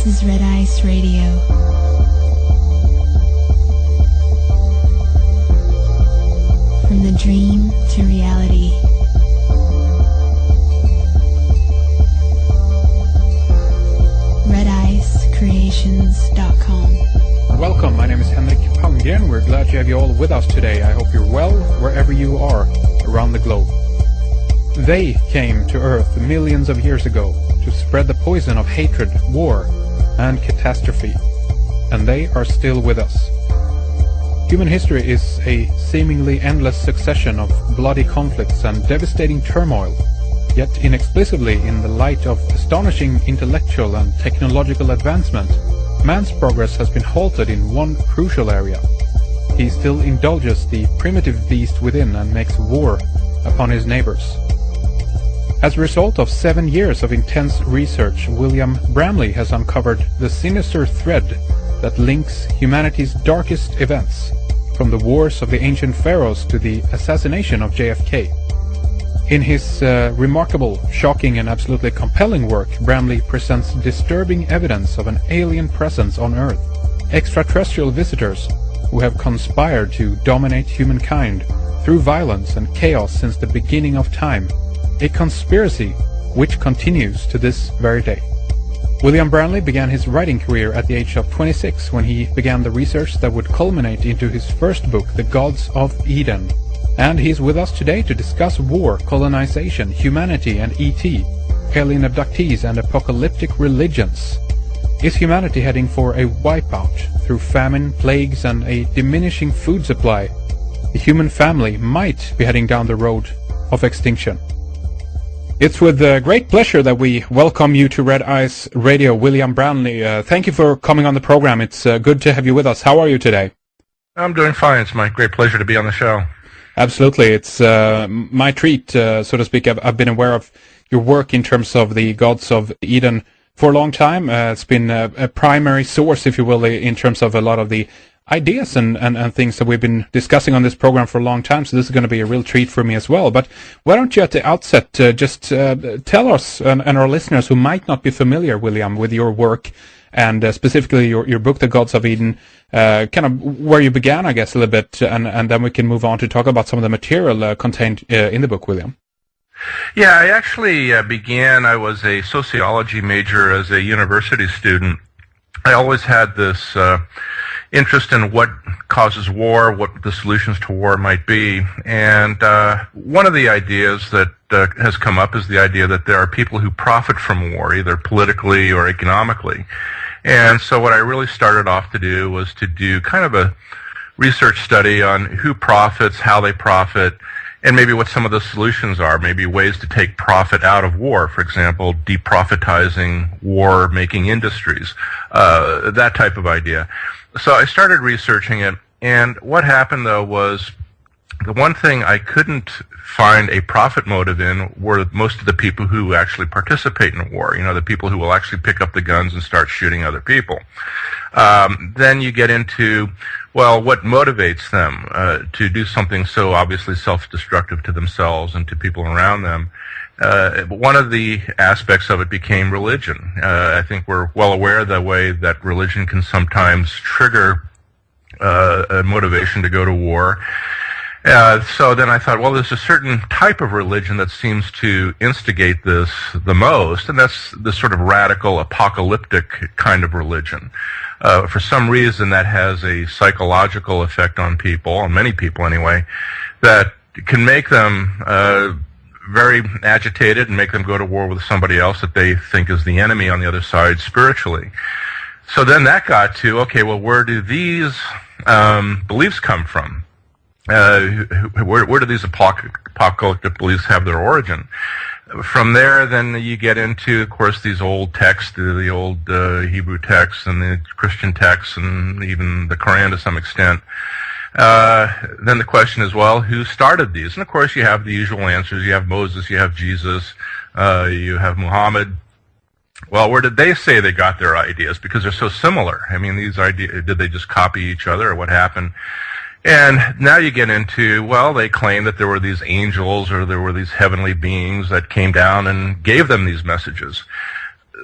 This is Red Ice Radio. From the dream to reality. RedIceCreations.com. Welcome, my name is Henrik Palmgren. We're glad to have you all with us today. I hope you're well wherever you are around the globe. They came to Earth millions of years ago to spread the poison of hatred, war, and catastrophe. And they are still with us. Human history is a seemingly endless succession of bloody conflicts and devastating turmoil. Yet inexplicably, in the light of astonishing intellectual and technological advancement, man's progress has been halted in one crucial area. He still indulges the primitive beast within and makes war upon his neighbors. As a result of 7 years of intense research, William Bramley has uncovered the sinister thread that links humanity's darkest events, from the wars of the ancient pharaohs to the assassination of JFK. In his remarkable, shocking and absolutely compelling work, Bramley presents disturbing evidence of an alien presence on Earth, extraterrestrial visitors who have conspired to dominate humankind through violence and chaos since the beginning of time, a conspiracy which continues to this very day. William Bramley began his writing career at the age of 26 when he began the research that would culminate into his first book, The Gods of Eden. And he's with us today to discuss war, colonization, humanity and ET, alien abductees and apocalyptic religions. Is humanity heading for a wipeout through famine, plagues and a diminishing food supply? The human family might be heading down the road of extinction. It's with great pleasure that we welcome you to Red Ice Radio, William Bramley. Thank you for coming on the program. It's good to have you with us. How are you today? I'm doing fine. It's my great pleasure to be on the show. Absolutely. It's my treat, so to speak. I've been aware of your work in terms of the Gods of Eden for a long time. It's been a primary source, if you will, in terms of a lot of the ideas and things that we've been discussing on this program for a long time, so this is going to be a real treat for me as well. But why don't you at the outset just tell us and our listeners who might not be familiar, William, with your work and specifically your book, The Gods of Eden, kind of where you began, I guess, a little bit, and then we can move on to talk about some of the material contained in the book, William. Yeah, I actually I was a sociology major as a university student. I always had this interest in what causes war, what the solutions to war might be. And one of the ideas that has come up is the idea that there are people who profit from war, either politically or economically. And so what I really started off to do was to do kind of a research study on who profits, how they profit, and maybe what some of the solutions are, maybe ways to take profit out of war, for example, deprofitizing war-making industries, that type of idea. So I started researching it, and what happened, though, was the one thing I couldn't find a profit motive in were most of the people who actually participate in war, the people who will actually pick up the guns and start shooting other people. Then you get into, well, what motivates them to do something so obviously self-destructive to themselves and to people around them. But one of the aspects of it became religion. I think we're well aware of the way that religion can sometimes trigger a motivation to go to war. So then I thought, well, there's a certain type of religion that seems to instigate this the most, and that's the sort of radical, apocalyptic kind of religion. For some reason, that has a psychological effect on people, on many people anyway, that can make them very agitated and make them go to war with somebody else that they think is the enemy on the other side spiritually. So then that got to, okay, well, where do these beliefs come from? Where do these apocalyptic beliefs have their origin? From there, then you get into, of course, these old texts, the old Hebrew texts and the Christian texts and even the Quran to some extent. Then the question is, well, who started these? And of course, you have the usual answers. You have Moses, you have Jesus, you have Muhammad. Well, where did they say they got their ideas? Because they're so similar. I mean, these ideas, did they just copy each other, or what happened? And now you get into, well, they claim that there were these angels or there were these heavenly beings that came down and gave them these messages.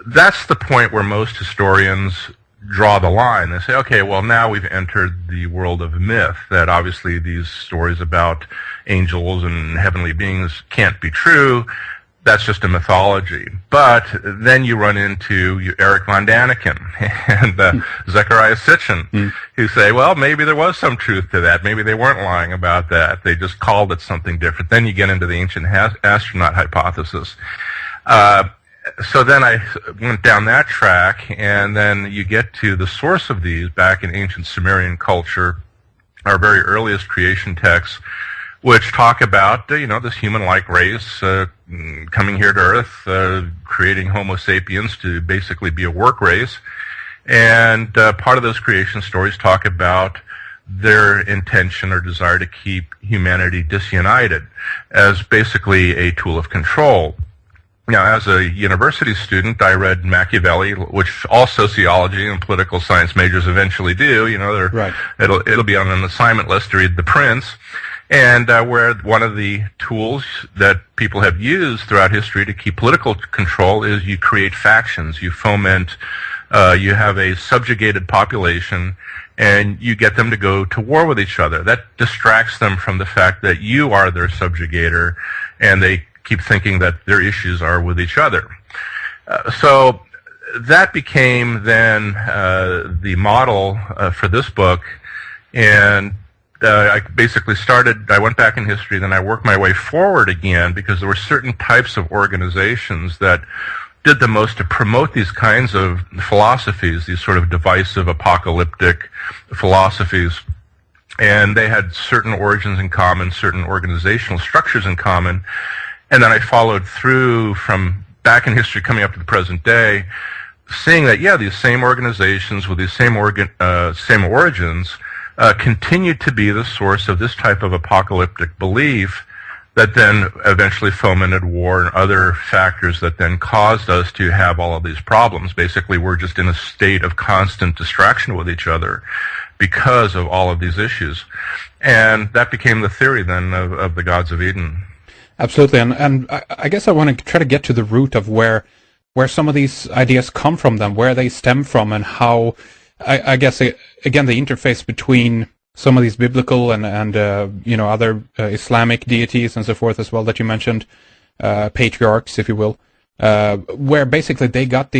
that's the point where most historians draw the line. They say, okay, well, now we've entered the world of myth, that obviously these stories about angels and heavenly beings can't be true. That's just a mythology. But then you run into Eric von Daniken and Zechariah Sitchin, who say, well, maybe there was some truth to that. Maybe they weren't lying about that. They just called it something different. Then you get into the ancient astronaut hypothesis. So then I went down that track, and then you get to the source of these back in ancient Sumerian culture, our very earliest creation texts, which talk about, this human-like race coming here to Earth, creating Homo sapiens to basically be a work race. And part of those creation stories talk about their intention or desire to keep humanity disunited as basically a tool of control. Now, as a university student, I read Machiavelli, which all sociology and political science majors eventually do. Right. It'll be on an assignment list to read The Prince. And where one of the tools that people have used throughout history to keep political control is you create factions, you foment, you have a subjugated population, and you get them to go to war with each other. That distracts them from the fact that you are their subjugator, and they keep thinking that their issues are with each other. So that became then the model for this book, and I basically I went back in history, then I worked my way forward again, because there were certain types of organizations that did the most to promote these kinds of philosophies, these sort of divisive, apocalyptic philosophies. And they had certain origins in common, certain organizational structures in common. And then I followed through from back in history coming up to the present day, seeing that, these same organizations with these same origins continued to be the source of this type of apocalyptic belief that then eventually fomented war and other factors that then caused us to have all of these problems. Basically, we're just in a state of constant distraction with each other because of all of these issues. And that became the theory then of the gods of Eden. Absolutely, and I guess I want to try to get to the root of where some of these ideas come from, then where they stem from, and how I guess again the interface between some of these biblical and other Islamic deities and so forth as well that you mentioned, patriarchs, if you will, where basically they got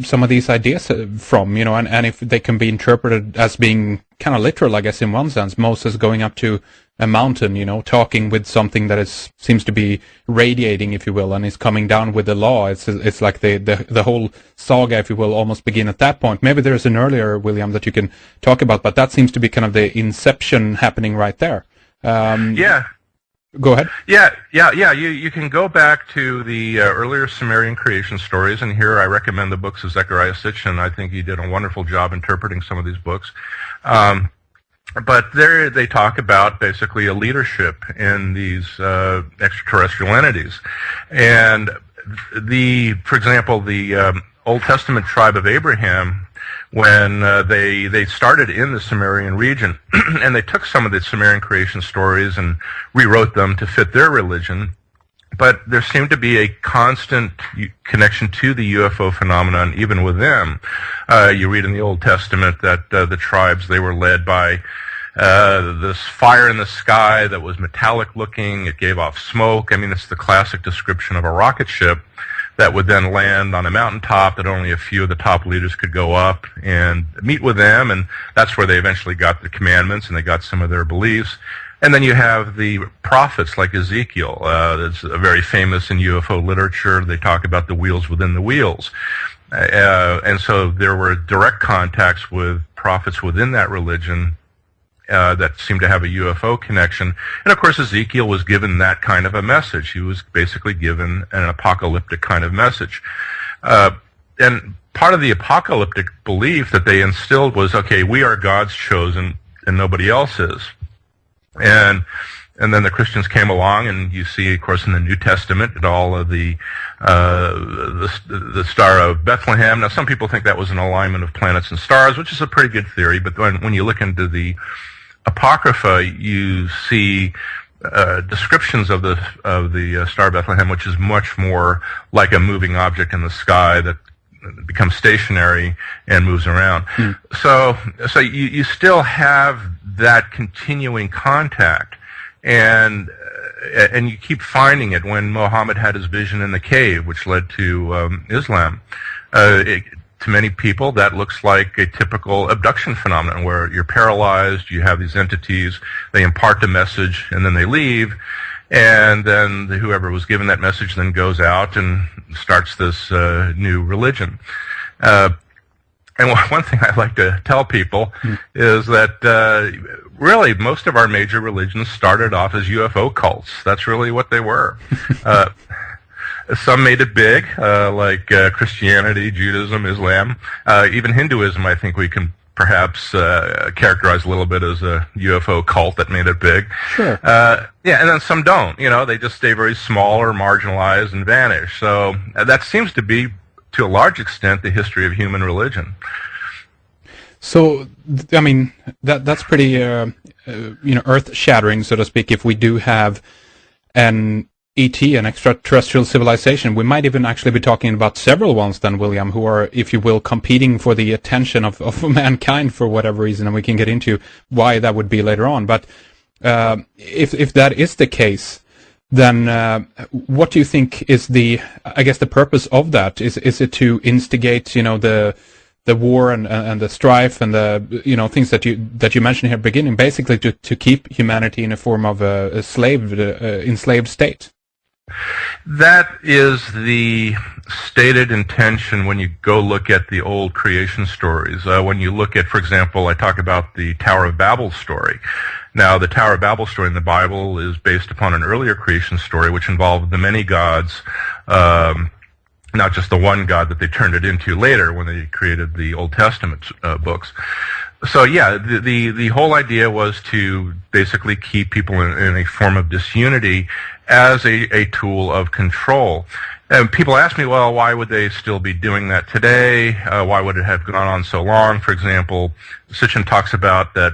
some of these ideas from, and if they can be interpreted as being kind of literal, I guess in one sense, Moses going up to a mountain, talking with something that seems to be radiating, if you will, and is coming down with the law. It's like the whole saga, if you will, almost begin at that point. Maybe there's an earlier, William, that you can talk about, but that seems to be kind of the inception happening right there. Go ahead. Yeah. You can go back to the earlier Sumerian creation stories, and here I recommend the books of Zechariah Sitchin. I think he did a wonderful job interpreting some of these books. But there they talk about basically a leadership in these extraterrestrial entities. And for example, the Old Testament tribe of Abraham, when they started in the Sumerian region, and they took some of the Sumerian creation stories and rewrote them to fit their religion. But there seemed to be a constant connection to the UFO phenomenon even with them. You read in the Old Testament that the tribes, they were led by this fire in the sky that was metallic looking. It gave off smoke. I mean, it's the classic description of a rocket ship that would then land on a mountaintop that only a few of the top leaders could go up and meet with them. And that's where they eventually got the commandments and they got some of their beliefs. And then you have the prophets like Ezekiel. That's very famous in UFO literature. They talk about the wheels within the wheels. And so there were direct contacts with prophets within that religion that seemed to have a UFO connection. And of course, Ezekiel was given that kind of a message. He was basically given an apocalyptic kind of message. And part of the apocalyptic belief that they instilled was, okay, we are God's chosen and nobody else is. And then the Christians came along, and you see, of course, in the New Testament, that all of the Star of Bethlehem. Now, some people think that was an alignment of planets and stars, which is a pretty good theory. But when you look into the Apocrypha, you see descriptions of the Star of Bethlehem, which is much more like a moving object in the sky that becomes stationary and moves around. So you still have that continuing contact, and you keep finding it. When Muhammad had his vision in the cave, which led to Islam, to many people that looks like a typical abduction phenomenon, where you're paralyzed, you have these entities, they impart the message, and then they leave, and then whoever was given that message then goes out and starts this new religion. And one thing I like to tell people is that really most of our major religions started off as UFO cults. That's really what they were. Some made it big, like Christianity, Judaism, Islam. Even Hinduism, I think we can perhaps characterize a little bit as a UFO cult that made it big. Sure. Yeah, and then some don't. They just stay very small or marginalized and vanish. So that seems to be, to a large extent, the history of human religion. So, I mean, that's pretty, earth-shattering, so to speak. If we do have an ET, an extraterrestrial civilization, we might even actually be talking about several ones then, William, who are, if you will, competing for the attention of mankind for whatever reason, and we can get into why that would be later on. But if that is the case, then what do you think is the purpose of that? Is it to instigate, the war and the strife and the things that you mentioned here at the beginning, basically to keep humanity in a form of a enslaved state? That is the stated intention when you go look at the old creation stories. When you look at, for example, I talk about the Tower of Babel story. Now, the Tower of Babel story in the Bible is based upon an earlier creation story which involved the many gods, not just the one God that they turned it into later when they created the Old Testament books. So yeah, the whole idea was to basically keep people in a form of disunity as a tool of control. And people ask me, well, why would they still be doing that today? Why would it have gone on so long? For example, Sitchin talks about that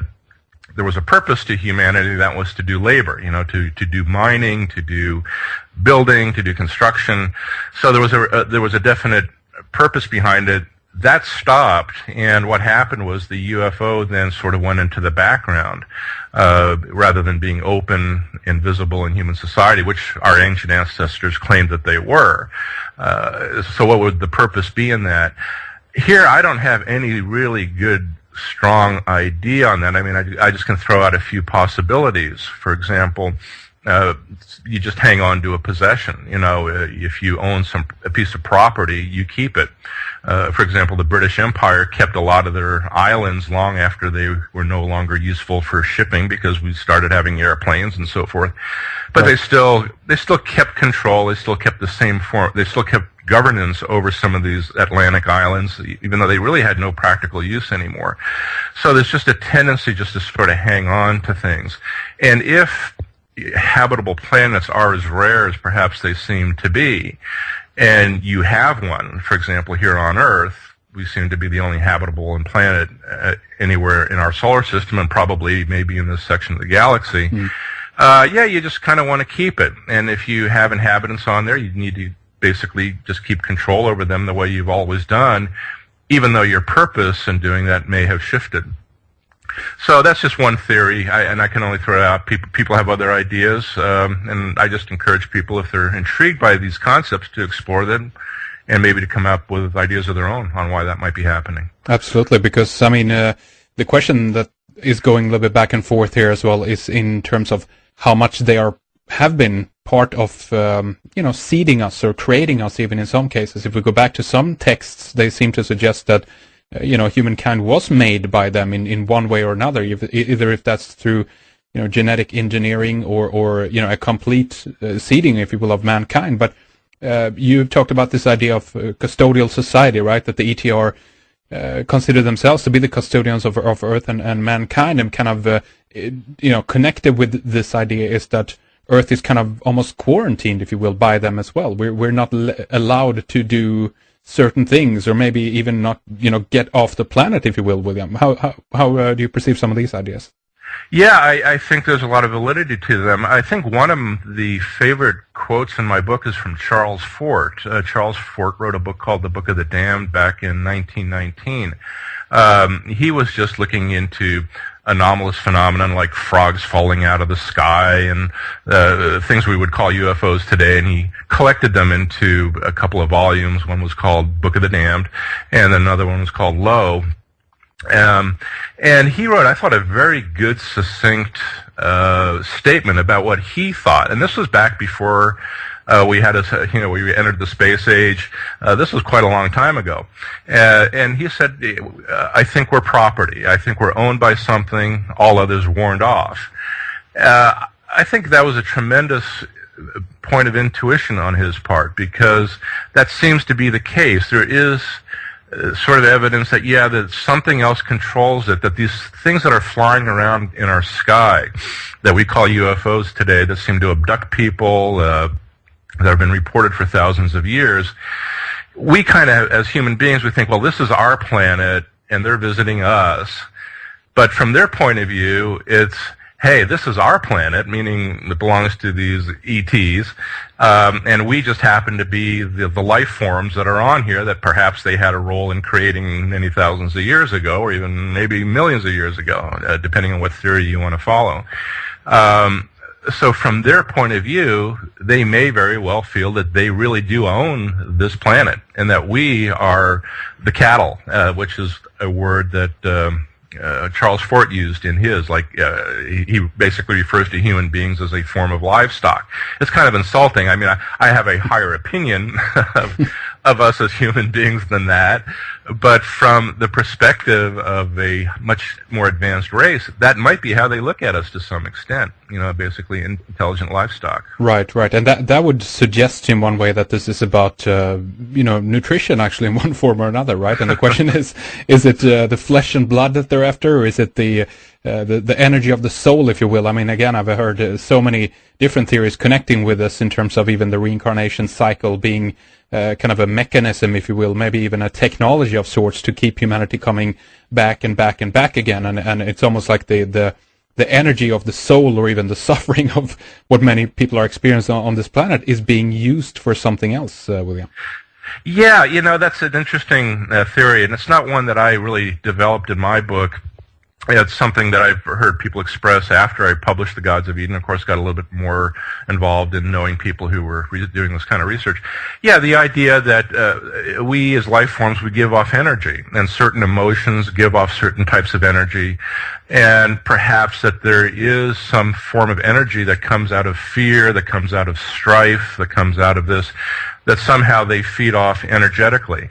there was a purpose to humanity, that was to do labor, to do mining, to do building, to do construction. So there was a definite purpose behind it. That stopped, and what happened was the UFO then sort of went into the background, rather than being open and visible in human society, which our ancient ancestors claimed that they were. So what would the purpose be in that? Here, I don't have any really good, strong idea on that. I mean, I just can throw out a few possibilities. For example, you just hang on to a possession. If you own a piece of property, you keep it. For example, the British Empire kept a lot of their islands long after they were no longer useful for shipping because we started having airplanes and so forth. But they still kept control. They still kept the same form. They still kept governance over some of these Atlantic islands, even though they really had no practical use anymore. So there's just a tendency just to sort of hang on to things. And if habitable planets are as rare as perhaps they seem to be, and you have one, for example, here on Earth, we seem to be the only habitable planet anywhere in our solar system, and probably maybe in this section of the galaxy. You just kind of want to keep it. And if you have inhabitants on there, you need to basically just keep control over them the way you've always done, even though your purpose in doing that may have shifted. So that's just one theory, and I can only throw it out. People have other ideas, and I just encourage people, if they're intrigued by these concepts, to explore them and maybe to come up with ideas of their own on why that might be happening. Absolutely, because, I mean, the question that is going a little bit back and forth here as well is in terms of how much they have been part of, seeding us or creating us, even in some cases. If we go back to some texts, they seem to suggest that humankind was made by them in one way or another, either if that's through, genetic engineering or a complete seeding, if you will, of mankind. But you've talked about this idea of custodial society, right? That the ETR consider themselves to be the custodians of Earth and mankind, and kind of, connected with this idea is that Earth is kind of almost quarantined, if you will, by them as well. We're not allowed to do certain things, or maybe even not, get off the planet, if you will, William. How do you perceive some of these ideas? Yeah, I think there's a lot of validity to them. I think one of the favorite quotes in my book is from Charles Fort. Charles Fort wrote a book called The Book of the Damned back in 1919. He was just looking into anomalous phenomenon like frogs falling out of the sky and things we would call UFOs today, and he collected them into a couple of volumes. One was called Book of the Damned, and another one was called Lo. And he wrote, I thought, a very good, succinct statement about what he thought. And this was back before we entered the space age. This was quite a long time ago. And he said, I think we're property. I think we're owned by something, all others warned off. I think that was a tremendous point of intuition on his part, because that seems to be the case. There is sort of evidence that, that something else controls it, that these things that are flying around in our sky that we call UFOs today, that seem to abduct people, that have been reported for thousands of years, we kind of, as human beings, we think, well, this is our planet and they're visiting us. But from their point of view, it's, hey, this is our planet, meaning it belongs to these ETs, and we just happen to be the life forms that are on here that perhaps they had a role in creating many thousands of years ago, or even maybe millions of years ago, depending on what theory you want to follow. So from their point of view, they may very well feel that they really do own this planet, and that we are the cattle, which is a word that Charles Fort used in his, he basically refers to human beings as a form of livestock. It's kind of insulting. I mean, I have a higher opinion of us as human beings than that, but from the perspective of a much more advanced race, that might be how they look at us to some extent, basically intelligent livestock. Right. And that would suggest in one way that this is about, nutrition actually in one form or another, right? And the question is it the flesh and blood that they're after, or is it the energy of the soul, if you will? I mean, again, I've heard so many different theories connecting with this in terms of even the reincarnation cycle being kind of a mechanism, if you will, maybe even a technology of sorts to keep humanity coming back and back and back again. And it's almost like the energy of the soul, or even the suffering of what many people are experiencing on this planet, is being used for something else, William. Yeah, that's an interesting theory, and it's not one that I really developed in my book. It's something that I've heard people express after I published The Gods of Eden. Of course, got a little bit more involved in knowing people who were doing this kind of research. Yeah, the idea that we as life forms, we give off energy, and certain emotions give off certain types of energy, and perhaps that there is some form of energy that comes out of fear, that comes out of strife, that comes out of this, that somehow they feed off energetically.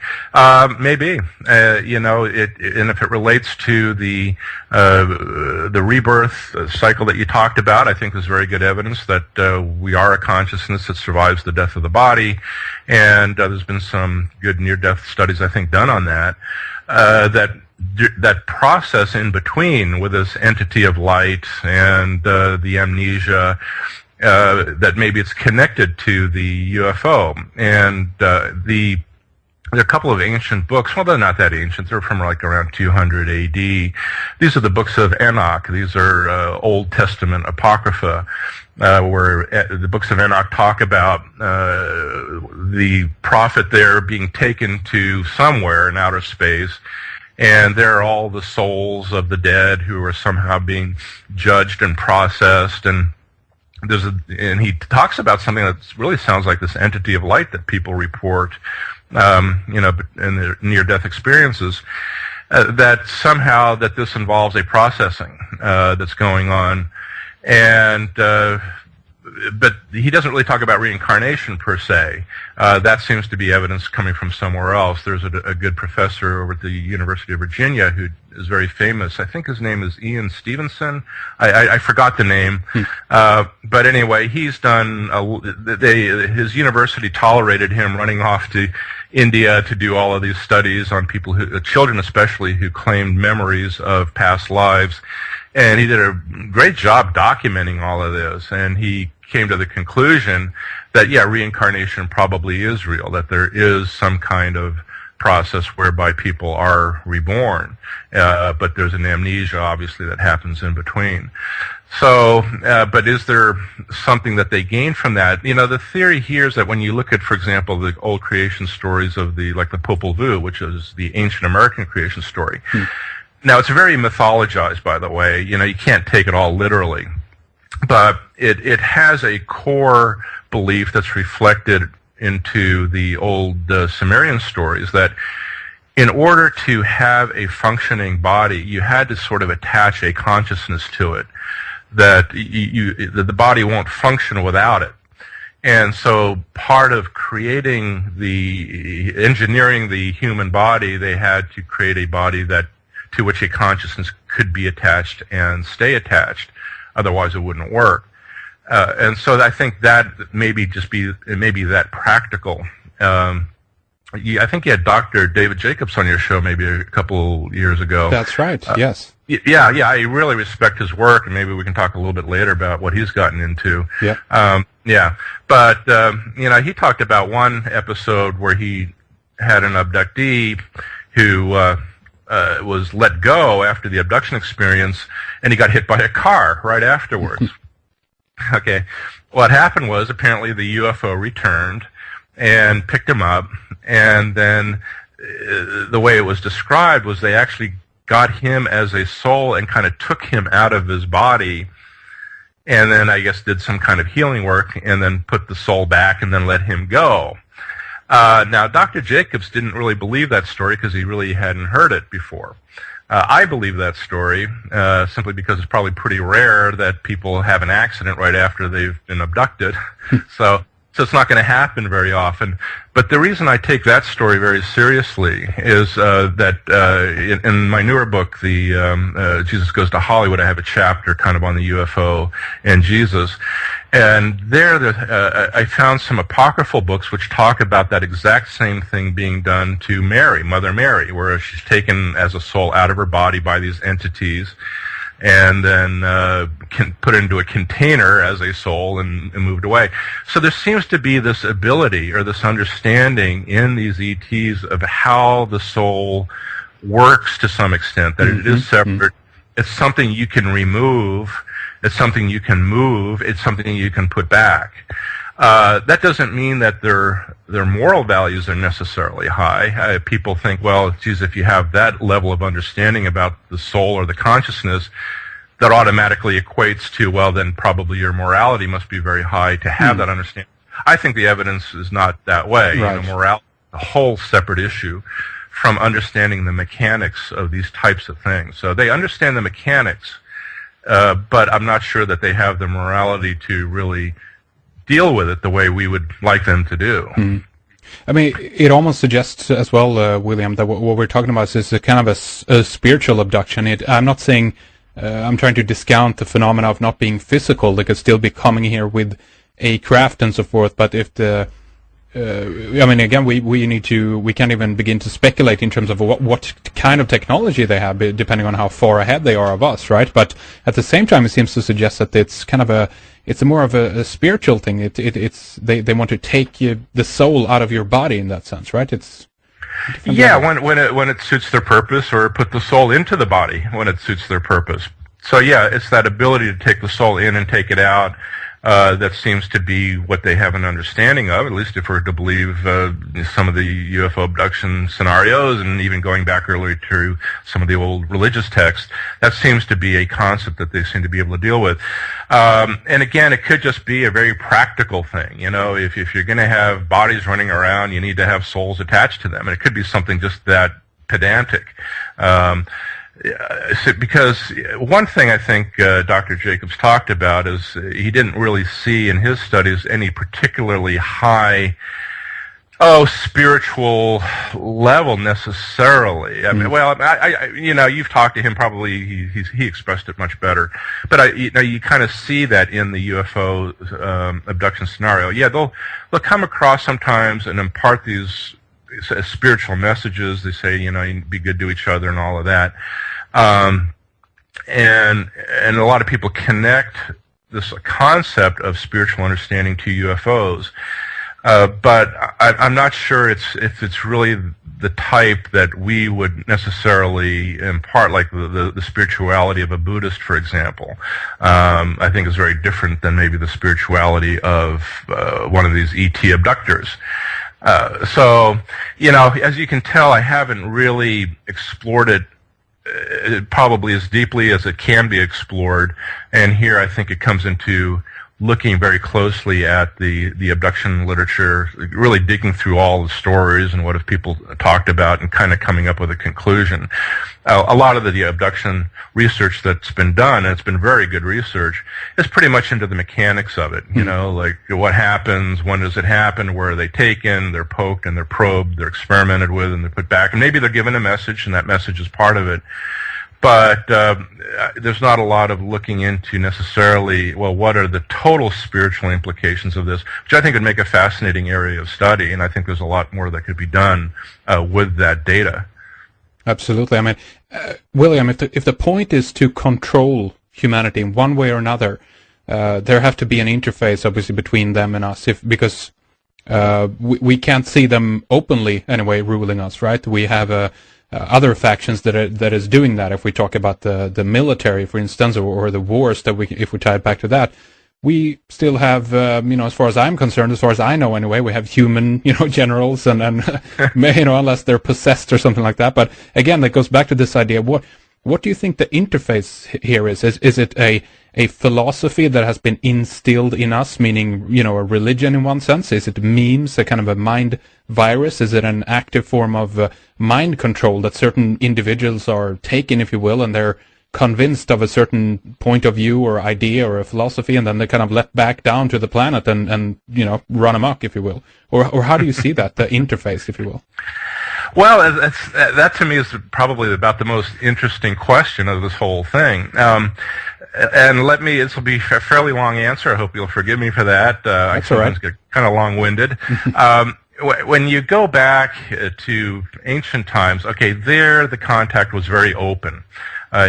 Maybe, and if it relates to the rebirth cycle that you talked about, I think there's very good evidence that we are a consciousness that survives the death of the body, and there's been some good near-death studies, I think, done on that. That process in between with this entity of light and the amnesia, that maybe it's connected to the UFO. And there are a couple of ancient books. Well, they're not that ancient. They're from around 200 AD. These are the books of Enoch. These are Old Testament Apocrypha, where the books of Enoch talk about the prophet there being taken to somewhere in outer space, and there are all the souls of the dead who are somehow being judged and processed, and he talks about something that really sounds like this entity of light that people report, in their near-death experiences, that somehow that this involves a processing that's going on, and but he doesn't really talk about reincarnation per se. That seems to be evidence coming from somewhere else. There's a good professor over at the University of Virginia who is very famous. I think his name is Ian Stevenson. I forgot the name. But anyway, he's done, his university tolerated him running off to India to do all of these studies on people, children especially, who claimed memories of past lives. And he did a great job documenting all of this, and he came to the conclusion that, reincarnation probably is real, that there is some kind of process whereby people are reborn, but there's an amnesia, obviously, that happens in between. So, but is there something that they gain from that? The theory here is that when you look at, for example, the old creation stories of the Popol Vuh, which is the ancient American creation story. Now, it's very mythologized, by the way. You can't take it all literally. But it has a core belief that's reflected into the old Sumerian stories that in order to have a functioning body, you had to sort of attach a consciousness to it, that the body won't function without it. And so part of engineering the human body, they had to create a body to which a consciousness could be attached and stay attached. Otherwise, it wouldn't work. And so I think that it may be that practical. I think you had Dr. David Jacobs on your show maybe a couple years ago. That's right. Yes. Yeah. I really respect his work, and maybe we can talk a little bit later about what he's gotten into. Yeah. But he talked about one episode where he had an abductee who was let go after the abduction experience, and he got hit by a car right afterwards. Okay. What happened was apparently the UFO returned and picked him up, and then the way it was described was they actually got him as a soul and kind of took him out of his body, and then I guess did some kind of healing work, and then put the soul back and then let him go. Now, Dr. Jacobs didn't really believe that story because he really hadn't heard it before. I believe that story simply because it's probably pretty rare that people have an accident right after they've been abducted. So it's not going to happen very often. But the reason I take that story very seriously is that in my newer book, the Jesus Goes to Hollywood, I have a chapter kind of on the UFO and Jesus. And there I found some apocryphal books which talk about that exact same thing being done to Mary, Mother Mary, where she's taken as a soul out of her body by these entities and then put into a container as a soul and moved away. So there seems to be this ability or this understanding in these ETs of how the soul works to some extent, that it is separate. It's something you can remove. It's something you can move. It's something you can put back. That doesn't mean that their moral values are necessarily high. People think, well, geez, if you have that level of understanding about the soul or the consciousness, that automatically equates to, well, then probably your morality must be very high to have that understanding. I think the evidence is not that way. Right. Morality is a whole separate issue from understanding the mechanics of these types of things. So they understand the mechanics, but I'm not sure that they have the morality to really deal with it the way we would like them to do. I mean, it almost suggests as well, William, that what we're talking about is a kind of a spiritual abduction. I'm not saying I'm trying to discount the phenomena of not being physical. They could still be coming here with a craft and so forth. But if I mean, again, we can't even begin to speculate in terms of what kind of technology they have, depending on how far ahead they are of us, right? But at the same time, it seems to suggest that it's kind of it's more of a spiritual thing. They want to take the soul out of your body in that sense, right? When it suits their purpose, or put the soul into the body when it suits their purpose. So yeah, it's that ability to take the soul in and take it out. That seems to be what they have an understanding of, at least if we're to believe some of the UFO abduction scenarios, and even going back earlier to some of the old religious texts. That seems to be a concept that they seem to be able to deal with. And again, it could just be a very practical thing. If you're going to have bodies running around, you need to have souls attached to them, and it could be something just that pedantic. Because one thing I think Dr. Jacobs talked about is he didn't really see in his studies any particularly high spiritual level necessarily. I mean, well, you've talked to him, probably he expressed it much better. But you kind of see that in the UFO abduction scenario. Yeah, they'll come across sometimes and impart these spiritual messages. They say, be good to each other and all of that. And a lot of people connect this concept of spiritual understanding to UFOs. But I'm not sure if it's really the type that we would necessarily impart, like the spirituality of a Buddhist, for example. I think is very different than maybe the spirituality of one of these ET abductors. So, as you can tell, I haven't really explored it probably as deeply as it can be explored, and here I think it comes into looking very closely at the abduction literature, really digging through all the stories and what have people talked about and kind of coming up with a conclusion. A lot of the abduction research that's been done, and it's been very good research, is pretty much into the mechanics of it. Like what happens, when does it happen, where are they taken, they're poked and they're probed, they're experimented with, and they're put back. And maybe they're given a message, and that message is part of it. But there's not a lot of looking into necessarily, well, what are the total spiritual implications of this, which I think would make a fascinating area of study, and I think there's a lot more that could be done with that data. Absolutely. I mean, William, if the point is to control humanity in one way or another, there have to be an interface, obviously, between them and us, because we can't see them openly, anyway, ruling us, right? We have other factions that is doing that. If we talk about the military, for instance, or the wars, if we tie it back to that, we still have, as far as I'm concerned, as far as I know anyway, we have human, generals, and unless they're possessed or something like that. But again, that goes back to this idea. What do you think the interface here is? Is it a philosophy that has been instilled in us, meaning, a religion in one sense? Is it memes, a kind of a mind virus? Is it an active form of mind control that certain individuals are taken, if you will, and they're convinced of a certain point of view or idea or a philosophy, and then they kind of let back down to the planet and run amok, if you will? Or how do you see that, the interface, if you will? Well, that to me is probably about the most interesting question of this whole thing. And this will be a fairly long answer. I hope you'll forgive me for that. I sometimes get kind of long-winded. When you go back to ancient times, there the contact was very open.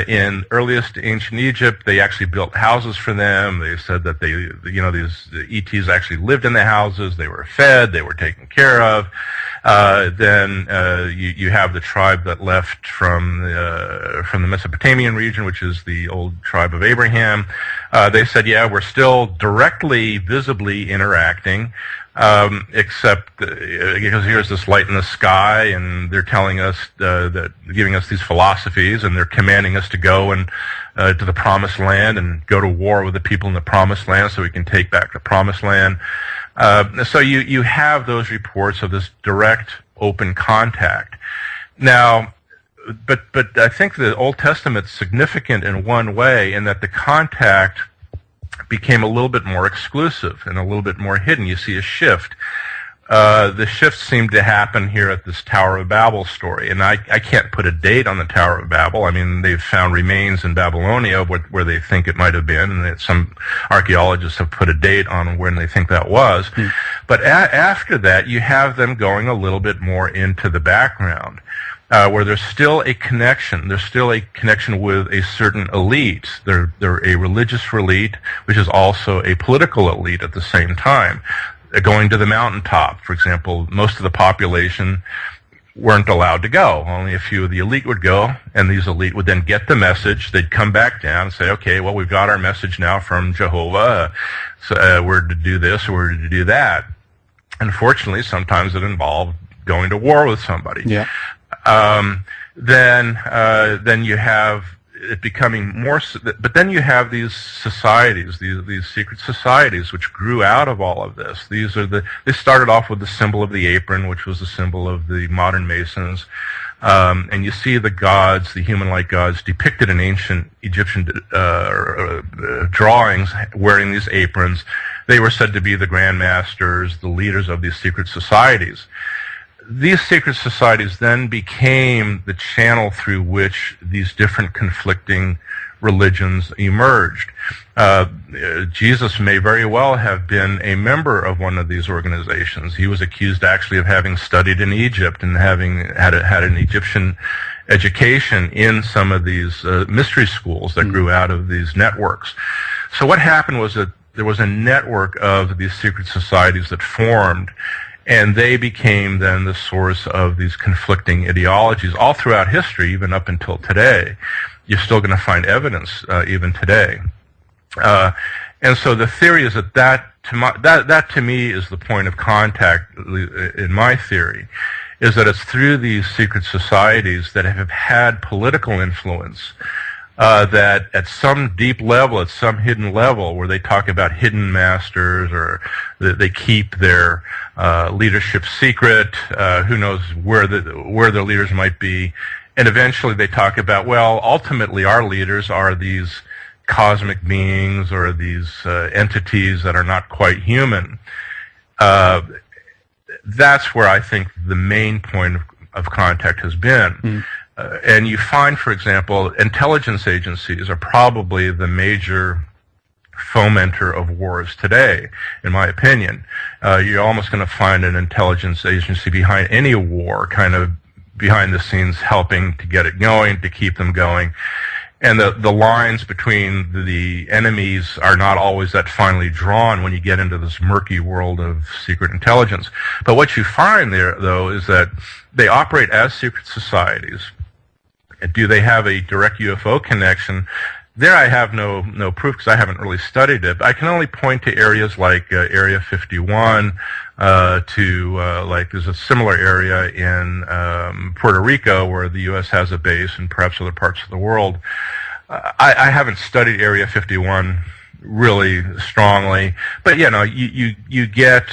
In earliest ancient Egypt, they actually built houses for them. They said that these ETs actually lived in the houses. They were fed. They were taken care of. Then you have the tribe that left from the Mesopotamian region, which is the old tribe of Abraham. They said, yeah, we're still directly, visibly interacting, except because here's this light in the sky, and they're telling us giving us these philosophies, and they're commanding us to go and to the Promised Land and go to war with the people in the Promised Land, so we can take back the Promised Land. So you have those reports of this direct, open contact. Now, but I think the Old Testament's significant in one way, in that the contact became a little bit more exclusive and a little bit more hidden. You see a shift. The shift seemed to happen here at this Tower of Babel story, and I can't put a date on the Tower of Babel. I mean, they've found remains in Babylonia where they think it might have been, and some archaeologists have put a date on when they think that was. But after that, you have them going a little bit more into the background, where there's still a connection. There's still a connection with a certain elite. They're a religious elite, which is also a political elite at the same time. Going to the mountaintop, for example, most of the population weren't allowed to go. Only a few of the elite would go, and these elite would then get the message. They'd come back down and say, okay, well, we've got our message now from Jehovah. So we're to do this, or we're to do that. Unfortunately, sometimes it involved going to war with somebody. Yeah. Then you have it becoming more, but then you have these societies, these secret societies, which grew out of all of this. They started off with the symbol of the apron, which was the symbol of the modern Masons, and you see the gods, the human-like gods, depicted in ancient Egyptian drawings, wearing these aprons. They were said to be the Grand Masters, the leaders of these secret societies. These secret societies then became the channel through which these different conflicting religions emerged. Jesus may very well have been a member of one of these organizations. He was accused actually of having studied in Egypt and having had an Egyptian education in some of these mystery schools that grew out of these networks. So what happened was that there was a network of these secret societies that formed, And they became then the source of these conflicting ideologies all throughout history, even up until today. You're still going to find evidence even today. And so the theory is that to me is the point of contact in my theory, is that it's through these secret societies that have had political influence, that at some deep level, at some hidden level, where they talk about hidden masters, or they keep their leadership secret, who knows where their leaders might be, and eventually they talk about, well, ultimately our leaders are these cosmic beings or these entities that are not quite human. That's where I think the main point of contact has been. And you find, for example, intelligence agencies are probably the major fomenter of wars today, in my opinion. You're almost going to find an intelligence agency behind any war, kind of behind the scenes helping to get it going, to keep them going. And the lines between the enemies are not always that finely drawn when you get into this murky world of secret intelligence. But what you find there, though, is that they operate as secret societies. Do they have a direct UFO connection? There I have no proof because I haven't really studied it. But I can only point to areas like Area 51, like there's a similar area in Puerto Rico where the U.S. has a base, and perhaps other parts of the world. I haven't studied Area 51 really strongly, but you get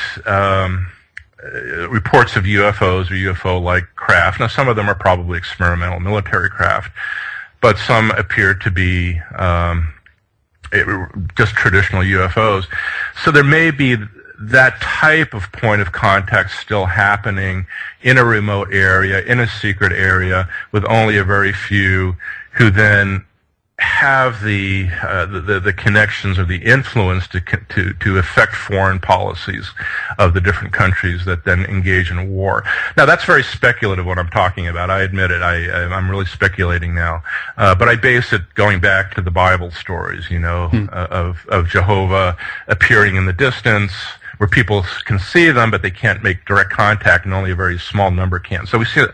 reports of UFOs or UFO-like craft. Now, some of them are probably experimental military craft, but some appear to be just traditional UFOs. So there may be that type of point of contact still happening in a remote area, in a secret area, with only a very few who then have the connections or the influence to affect foreign policies of the different countries that then engage in war. Now, that's very speculative what I'm talking about. I admit it. I'm really speculating now, but I base it going back to the Bible stories, of Jehovah appearing in the distance, where people can see them, but they can't make direct contact, and only a very small number can. So we seem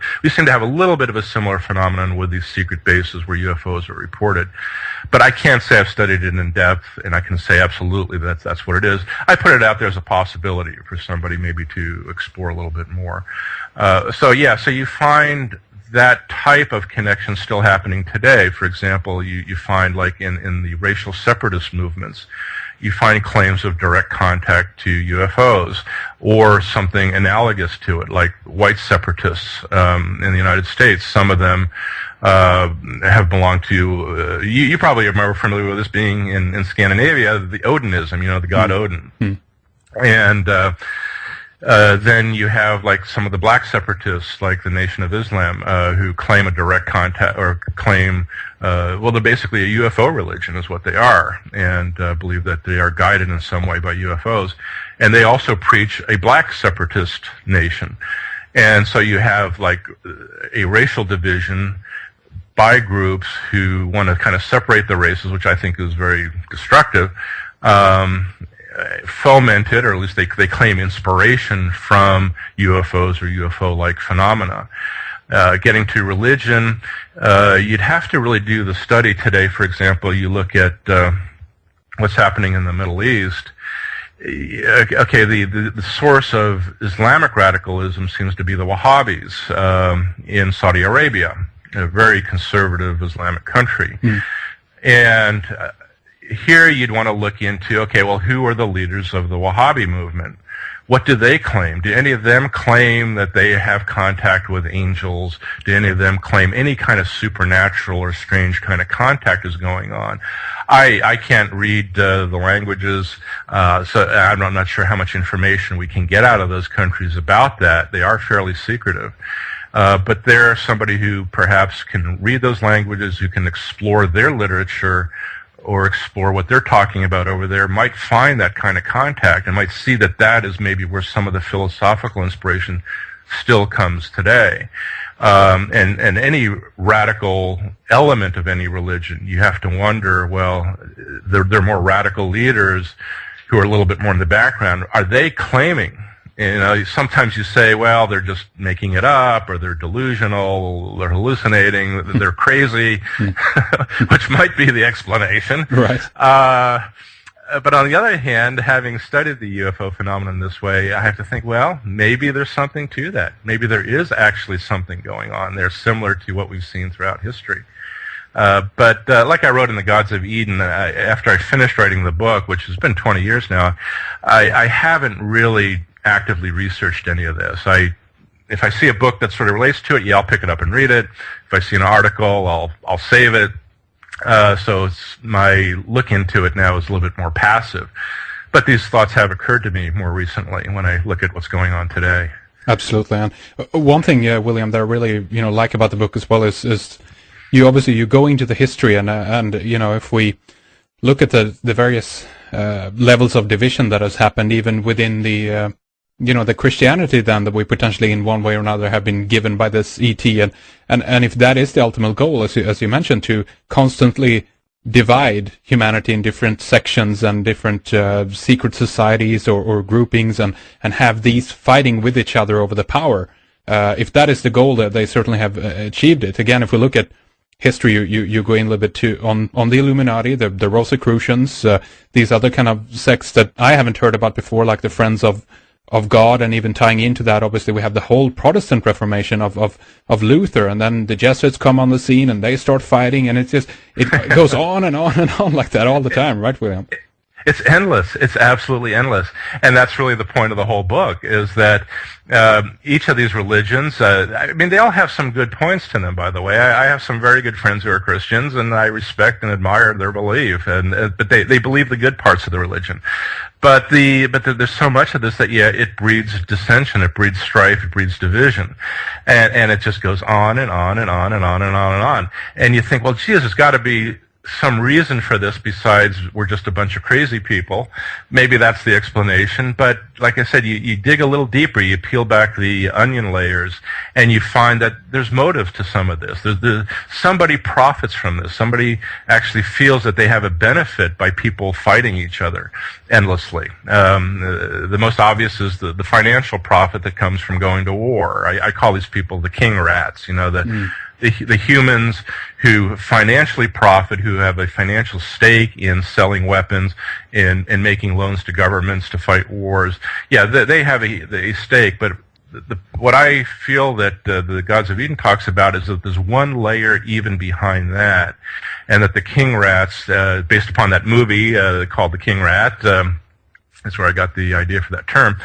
to have a little bit of a similar phenomenon with these secret bases where UFOs are reported. But I can't say I've studied it in depth, and I can say absolutely that's what it is. I put it out there as a possibility for somebody maybe to explore a little bit more. So you find that type of connection still happening today. For example, you find, like in the racial separatist movements, you find claims of direct contact to UFOs, or something analogous to it, like white separatists in the United States. Some of them have belonged to, you probably are more familiar with this being in Scandinavia, the Odinism, the god Odin. And then you have like some of the black separatists, like the Nation of Islam, who claim a direct contact, or claim, they're basically a UFO religion is what they are, and believe that they are guided in some way by UFOs. And they also preach a black separatist nation. And so you have like a racial division by groups who want to kind of separate the races, which I think is very destructive. Fomented, or at least they claim inspiration from UFOs or UFO-like phenomena. Getting to religion, you'd have to really do the study today. For example, you look at what's happening in the Middle East. Okay, the source of Islamic radicalism seems to be the Wahhabis in Saudi Arabia, a very conservative Islamic country. And here you'd want to look into, okay, well, who are the leaders of the Wahhabi movement? What do they claim? Do any of them claim that they have contact with angels? Do any of them claim any kind of supernatural or strange kind of contact is going on? I can't read the languages, so I'm not sure how much information we can get out of those countries about that. They are fairly secretive. But there's somebody who perhaps can read those languages, who can explore their literature, or explore what they're talking about over there, might find that kind of contact and might see that that is maybe where some of the philosophical inspiration still comes today. And any radical element of any religion, you have to wonder, well, they're more radical leaders who are a little bit more in the background. Are they claiming sometimes you say, well, they're just making it up, or they're delusional, they're hallucinating, they're crazy, which might be the explanation. Right. But on the other hand, having studied the UFO phenomenon this way, I have to think, well, maybe there's something to that. Maybe there is actually something going on there similar to what we've seen throughout history. But like I wrote in The Gods of Eden, after I finished writing the book, which has been 20 years now, I haven't really actively researched any of this. If I see a book that sort of relates to it, I'll pick it up and read it. If I see an article, I'll save it. So my look into it now is a little bit more passive. But these thoughts have occurred to me more recently when I look at what's going on today. Absolutely. And one thing, William, that I really like about the book as well is you go into the history and if we look at the various levels of division that has happened even within the the Christianity then that we potentially in one way or another have been given by this ET, and if that is the ultimate goal, as you mentioned, to constantly divide humanity in different sections and different secret societies or groupings and have these fighting with each other over the power, if that is the goal, that they certainly have achieved it. Again, if we look at history, you go in a little bit too on the Illuminati, the Rosicrucians, these other kind of sects that I haven't heard about before, like the Friends of God, and even tying into that, obviously we have the whole Protestant Reformation of Luther, and then the Jesuits come on the scene and they start fighting, and it goes on and on and on like that all the time, right, William? It's endless. It's absolutely endless. And that's really the point of the whole book, is that each of these religions, they all have some good points to them, by the way. I have some very good friends who are Christians, and I respect and admire their belief, but they believe the good parts of the religion. But there's so much of this that, it breeds dissension, it breeds strife, it breeds division. And it just goes on and on and on and on and on and on. And you think, well, geez, there's got to be some reason for this besides we're just a bunch of crazy people. Maybe that's the explanation, but like I said, you dig a little deeper, you peel back the onion layers, and you find that there's motive to some of this. Somebody profits from this. Somebody actually feels that they have a benefit by people fighting each other endlessly. The most obvious is the financial profit that comes from going to war. I call these people the king rats, the humans who financially profit, who have a financial stake in selling weapons, in making loans to governments to fight wars. Yeah, they have a stake, but what I feel that the Gods of Eden talks about is that there's one layer even behind that, and that the king rats, based upon that movie called The King Rat, that's where I got the idea for that term.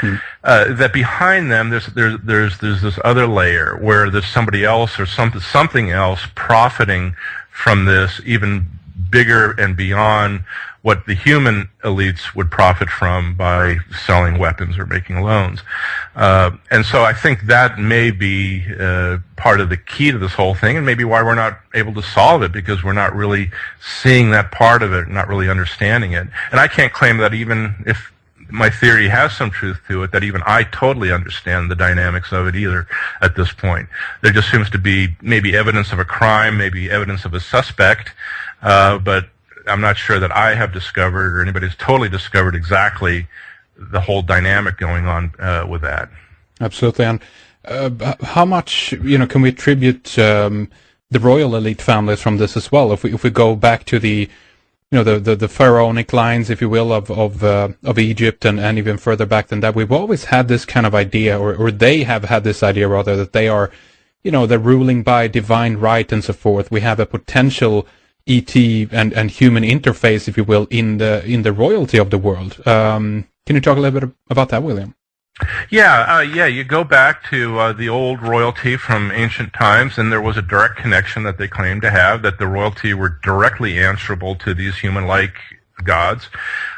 That behind them, there's this other layer where there's somebody else or something else profiting from this, even bigger and beyond what the human elites would profit from by selling weapons or making loans. And so I think that may be part of the key to this whole thing, and maybe why we're not able to solve it, because we're not really seeing that part of it, not really understanding it. And I can't claim that even if my theory has some truth to it, that even I totally understand the dynamics of it either at this point. There just seems to be maybe evidence of a crime, maybe evidence of a suspect, but I'm not sure that I have discovered or anybody's totally discovered exactly the whole dynamic going on with that. Absolutely. And how much can we attribute the royal elite families from this as well? If we go back to the the pharaonic lines, if you will, of Egypt and even further back than that, we've always had this kind of idea, or they have had this idea rather, that they are, they're ruling by divine right and so forth. We have a potential ET and human interface, if you will, in the royalty of the world. Can you talk a little bit about that, William? Yeah, you go back to the old royalty from ancient times, and there was a direct connection that they claimed to have, that the royalty were directly answerable to these human-like gods.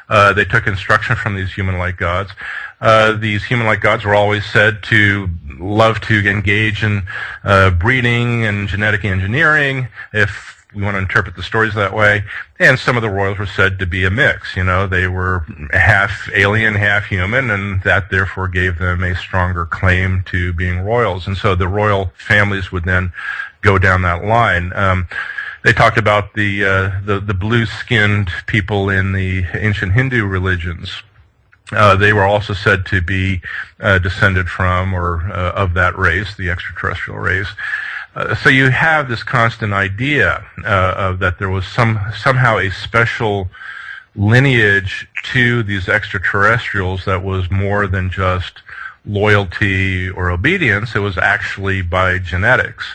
They took instruction from these human-like gods. These human-like gods were always said to love to engage in breeding and genetic engineering, if we want to interpret the stories that way. And some of the royals were said to be a mix. They were half alien, half human, and that therefore gave them a stronger claim to being royals. And so the royal families would then go down that line. They talked about the blue-skinned people in the ancient Hindu religions. They were also said to be descended from or of that race, the extraterrestrial race. So you have this constant idea of that there was somehow a special lineage to these extraterrestrials that was more than just loyalty or obedience. It was actually by genetics.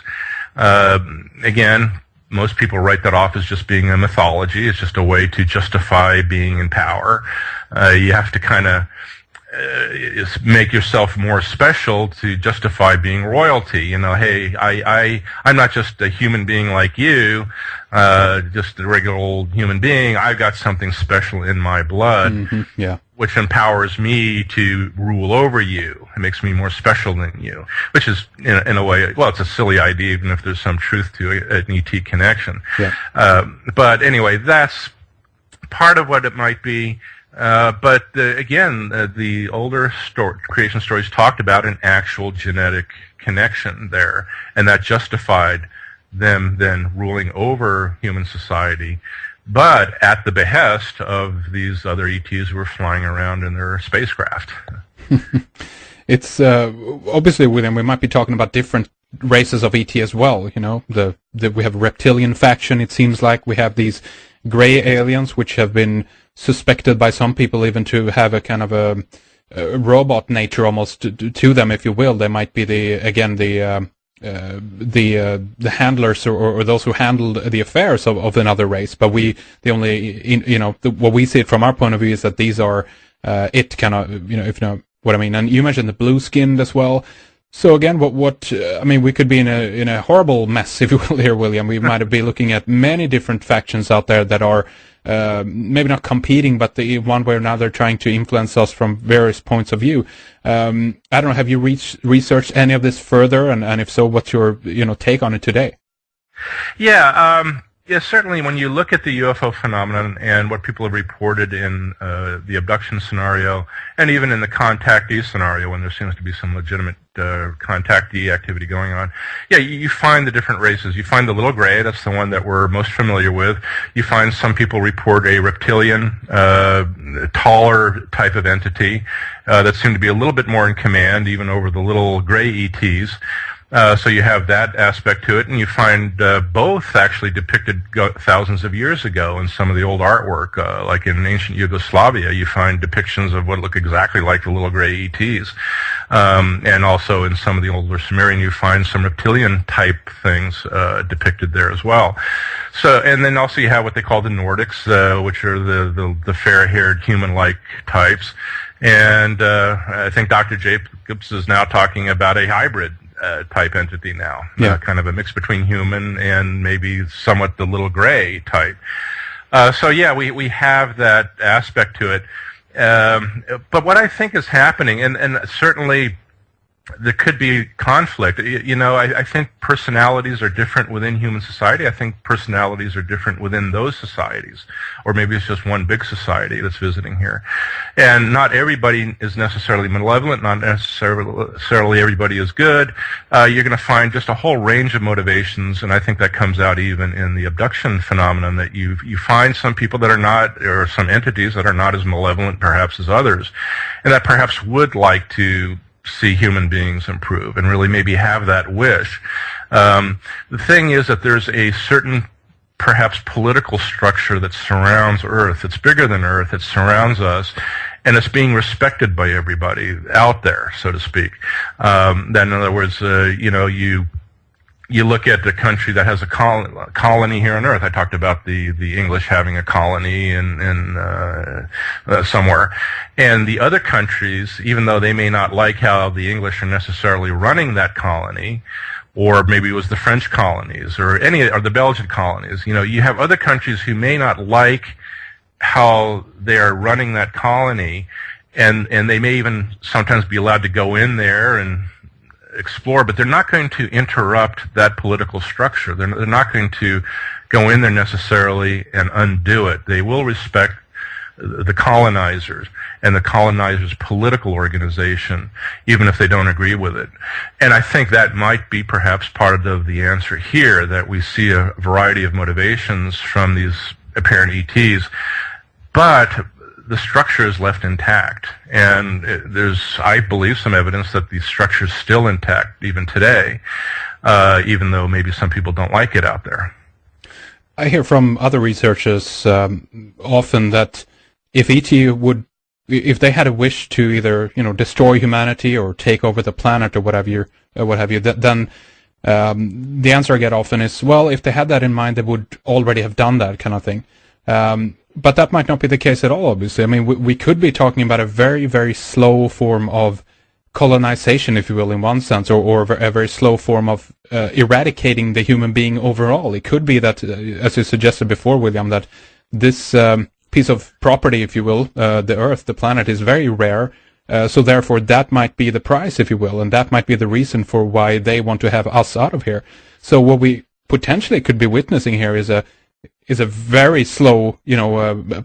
Again, most people write that off as just being a mythology. It's just a way to justify being in power. You have to kind of make yourself more special to justify being royalty. You know, hey, I'm not just a human being like you, just a regular old human being. I've got something special in my blood, which empowers me to rule over you. It makes me more special than you, which is, in a way, well, it's a silly idea, even if there's some truth to an ET connection. Yeah. But anyway, that's part of what it might be. But again, the older creation stories talked about an actual genetic connection there, and that justified them then ruling over human society, but at the behest of these other ETs who were flying around in their spacecraft. It's obviously, William, we might be talking about different races of ET as well. You know, we have a reptilian faction. It seems like we have these gray aliens, which have been suspected by some people even to have a kind of a robot nature almost to them, if you will. They might be the handlers or those who handled the affairs of another race. But what we see it from our point of view is that these are if you know what I mean. And you mentioned the blue skinned as well. So again, we could be in a horrible mess, if you will, here, William. We might be looking at many different factions out there that are maybe not competing, but one way or another trying to influence us from various points of view. I don't know, have you researched any of this further, and if so, what's your take on it today? Yeah, certainly when you look at the UFO phenomenon and what people have reported in the abduction scenario, and even in the contactee scenario when there seems to be some legitimate contactee activity going on, you find the different races. You find the little gray, that's the one that we're most familiar with. You find some people report a reptilian, taller type of entity that seem to be a little bit more in command, even over the little gray ETs. So you have that aspect to it, and you find both actually depicted thousands of years ago in some of the old artwork. Like in ancient Yugoslavia, you find depictions of what look exactly like the little gray ETs. And also in some of the older Sumerian, you find some reptilian-type things depicted there as well. So, and then also you have what they call the Nordics, which are the fair-haired, human-like types. And I think Dr. Jacobs is now talking about a hybrid type entity now, kind of a mix between human and maybe somewhat the little gray type. We have that aspect to it. But what I think is happening, and certainly there could be conflict. I think personalities are different within human society. I think personalities are different within those societies. Or maybe it's just one big society that's visiting here. And not everybody is necessarily malevolent, not necessarily everybody is good. You're going to find just a whole range of motivations, and I think that comes out even in the abduction phenomenon, that you find some people that are not, or some entities that are not as malevolent perhaps as others, and that perhaps would like to see human beings improve and really maybe have that wish. The thing is that there's a certain perhaps political structure that surrounds Earth. It's bigger than Earth. It surrounds us, and it's being respected by everybody out there, so to speak. Then, in other words, you look at the country that has a colony here on Earth. I talked about the English having a colony in somewhere. And the other countries, even though they may not like how the English are necessarily running that colony, or maybe it was the French colonies or the Belgian colonies, you have other countries who may not like how they are running that colony, and they may even sometimes be allowed to go in there and explore, but they're not going to interrupt that political structure. They're not going to go in there necessarily and undo it. They will respect the colonizers and the colonizers' political organization, even if they don't agree with it. And I think that might be perhaps part of the answer here, that we see a variety of motivations from these apparent ETs. But the structure is left intact. And there's, I believe, some evidence that the structure is still intact even today, even though maybe some people don't like it out there. I hear from other researchers often that if ET would, if they had a wish to either destroy humanity or take over the planet or what have you, then the answer I get often is, well, if they had that in mind, they would already have done that kind of thing. But that might not be the case at all. Obviously, I mean, we could be talking about a very, very slow form of colonization, if you will, in one sense, or a very slow form of eradicating the human being overall. It could be that, as you suggested before, William, that this piece of property, if you will, the Earth, the planet, is very rare. So therefore, that might be the price, if you will, and that might be the reason for why they want to have us out of here. So what we potentially could be witnessing here is a very slow,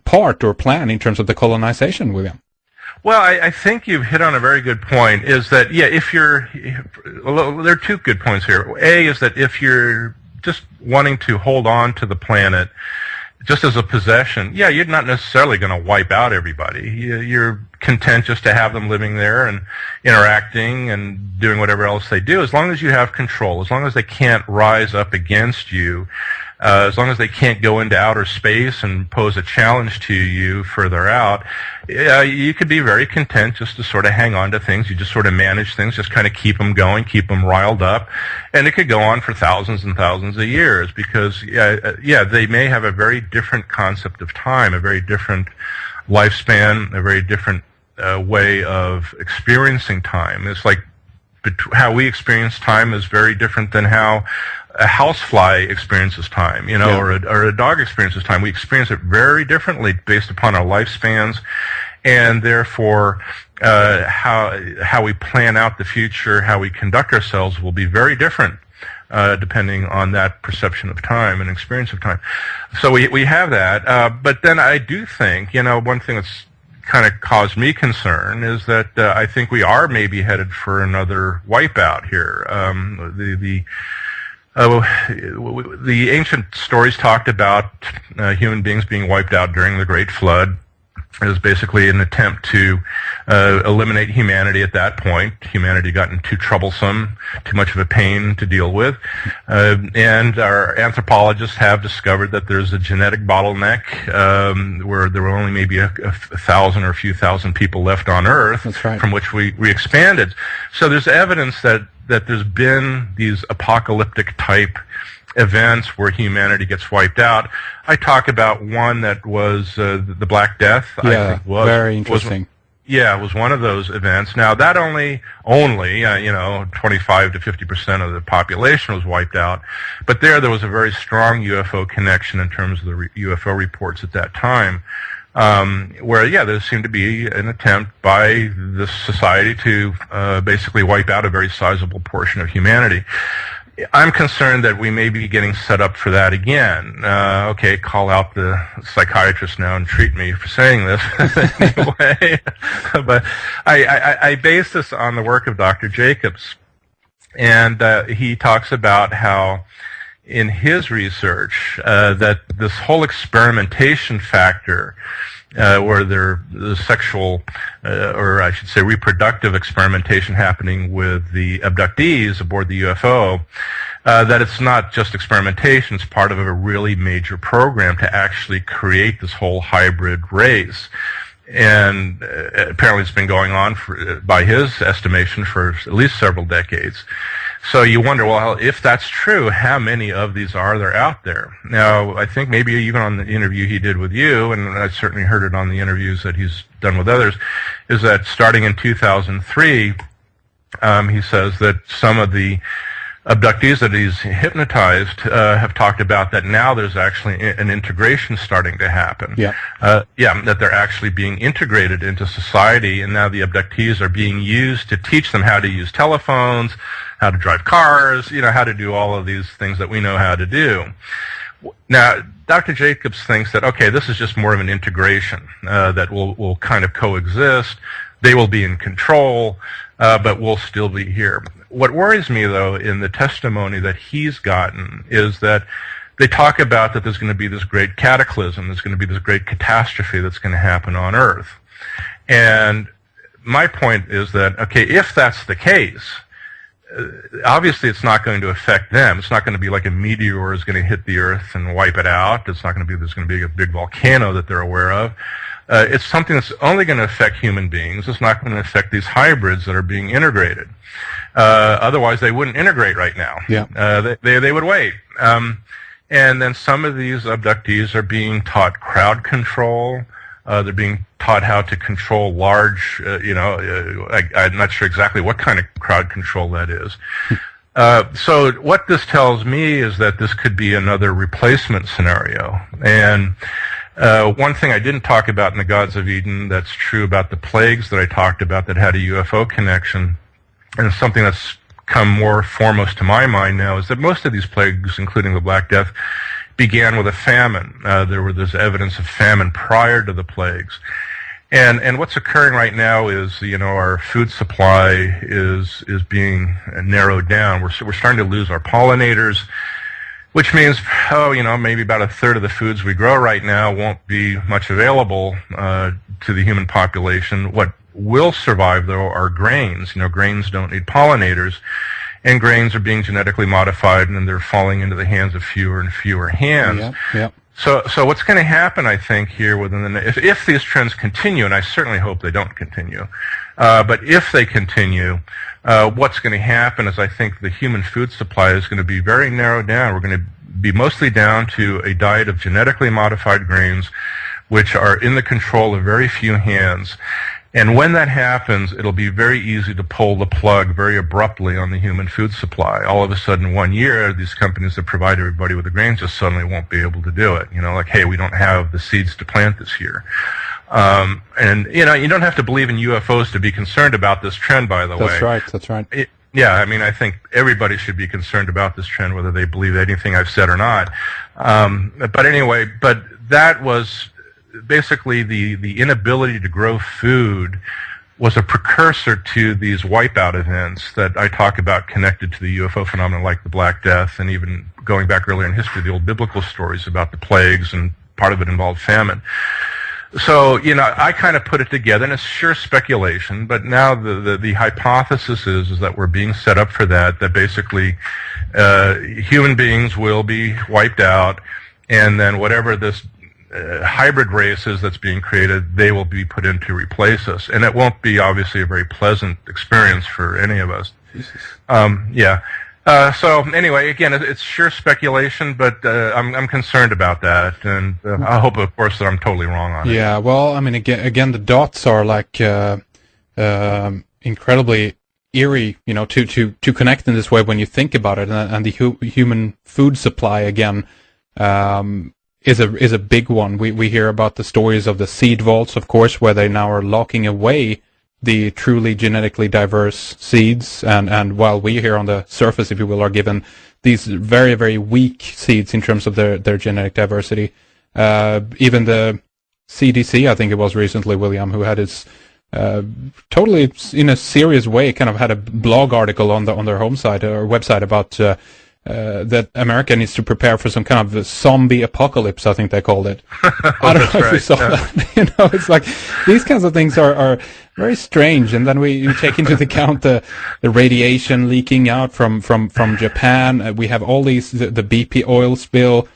part or plan in terms of the colonization, William. Well, I think you've hit on a very good point, is that, there are two good points here. A is that if you're just wanting to hold on to the planet just as a possession, you're not necessarily going to wipe out everybody. You're content just to have them living there and interacting and doing whatever else they do, as long as you have control, as long as they can't rise up against you, as long as they can't go into outer space and pose a challenge to you further out. You could be very content just to sort of hang on to things. You just sort of manage things, just kind of keep them going, keep them riled up. And it could go on for thousands and thousands of years because, they may have a very different concept of time, a very different lifespan, a very different way of experiencing time. It's like how we experience time is very different than how a housefly experiences time, or a dog experiences time. We experience it very differently based upon our lifespans, and therefore how we plan out the future, how we conduct ourselves will be very different depending on that perception of time and experience of time. So we have that, but then I do think, one thing that's kind of caused me concern is that I think we are maybe headed for another wipeout here. The ancient stories talked about human beings being wiped out during the Great Flood. It was basically an attempt to eliminate humanity at that point. Humanity gotten too troublesome, too much of a pain to deal with. And our anthropologists have discovered that there's a genetic bottleneck where there were only maybe a thousand or a few thousand people left on Earth. That's right. From which we expanded. So there's evidence that there's been these apocalyptic type events where humanity gets wiped out. I talk about one that was the Black Death. Yeah, I think was very interesting. Was one of those events. Now that only 25 to 50% of the population was wiped out, but there was a very strong UFO connection in terms of the UFO reports at that time. Where there seemed to be an attempt by this society to basically wipe out a very sizable portion of humanity. I'm concerned that we may be getting set up for that again. Call out the psychiatrist now and treat me for saying this anyway. But I base this on the work of Dr. Jacobs, and he talks about how in his research that this whole experimentation factor where the sexual, or I should say reproductive experimentation happening with the abductees aboard the UFO, that it's not just experimentation, it's part of a really major program to actually create this whole hybrid race. And apparently it's been going on, by his estimation, for at least several decades. So you wonder, well, if that's true, how many of these are there out there? Now, I think maybe even on the interview he did with you, and I certainly heard it on the interviews that he's done with others, is that starting in 2003, he says that some of the abductees that he's hypnotized have talked about that now there's actually an integration starting to happen. That they're actually being integrated into society, and now the abductees are being used to teach them how to use telephones, how to drive cars, how to do all of these things that we know how to do. Now, Dr. Jacobs thinks that, this is just more of an integration that will kind of coexist. They will be in control, but we'll still be here. What worries me, though, in the testimony that he's gotten is that they talk about that there's going to be this great cataclysm, there's going to be this great catastrophe that's going to happen on Earth. And my point is that, okay, if that's the case, obviously it's not going to affect them. It's not going to be like a meteor is going to hit the Earth and wipe it out. It's not going to be, there's going to be a big volcano that they're aware of. It's something that's only going to affect human beings. It's not going to affect these hybrids that are being integrated. Otherwise, they wouldn't integrate right now. Yeah. They would wait. And then some of these abductees are being taught crowd control. They're being taught how to control large, I'm not sure exactly what kind of crowd control that is. So what this tells me is that this could be another replacement scenario. And one thing I didn't talk about in the Gods of Eden that's true about the plagues that I talked about that had a UFO connection, and something that's come more foremost to my mind now, is that most of these plagues, including the Black Death, began with a famine. There's evidence of famine prior to the plagues. And what's occurring right now is, our food supply is being narrowed down. We're starting to lose our pollinators, which means, maybe about a third of the foods we grow right now won't be much available to the human population. What will survive, though, are grains. Grains don't need pollinators, and grains are being genetically modified, and they're falling into the hands of fewer and fewer hands. Yeah. So what's going to happen, I think, here if these trends continue, and I certainly hope they don't continue, but if they continue, what's going to happen is I think the human food supply is going to be very narrowed down. We're going to be mostly down to a diet of genetically modified grains, which are in the control of very few hands. And when that happens, it'll be very easy to pull the plug very abruptly on the human food supply. All of a sudden, one year, these companies that provide everybody with the grains just suddenly won't be able to do it. Hey, we don't have the seeds to plant this year. And you don't have to believe in UFOs to be concerned about this trend, by the way. That's right. I think everybody should be concerned about this trend, whether they believe anything I've said or not. But anyway, that was basically the inability to grow food was a precursor to these wipeout events that I talk about connected to the UFO phenomenon, like the Black Death, and even going back earlier in history, the old biblical stories about the plagues, and part of it involved famine. So, I kind of put it together, and it's sure speculation, but now the hypothesis is that we're being set up for that basically human beings will be wiped out, and then whatever this hybrid races that's being created, they will be put in to replace us. And it won't be, obviously, a very pleasant experience for any of us. So anyway, again, it's sure speculation, but I'm concerned about that, and I hope, of course, that I'm totally wrong on it. Yeah, well, I mean, again, the dots are like incredibly eerie, to connect in this way when you think about it, and the human food supply again is a big one. We hear about the stories of the seed vaults, of course, where they now are locking away the truly genetically diverse seeds, and while we here on the surface, if you will, are given these very, very weak seeds in terms of their genetic diversity. Even the CDC, I think it was recently, William, who had his totally in a serious way kind of had a blog article on their home site or website about that America needs to prepare for some kind of a zombie apocalypse, I think they called it. I don't know if you saw that. It's like these kinds of things are very strange. And then we take into account the radiation leaking out from Japan. We have all these, the BP oil spill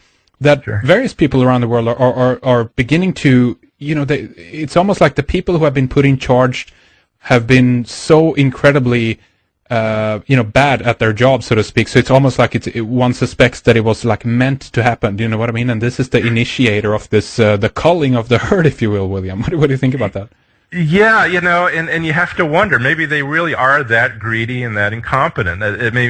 that various people around the world are beginning to, it's almost like the people who have been put in charge have been so incredibly bad at their job, so to speak. So it's almost like one suspects that it was like meant to happen. Do you know what I mean? And this is the initiator of this, the culling of the herd, if you will, William. What do you think about that? Yeah, and you have to wonder, maybe they really are that greedy and that incompetent.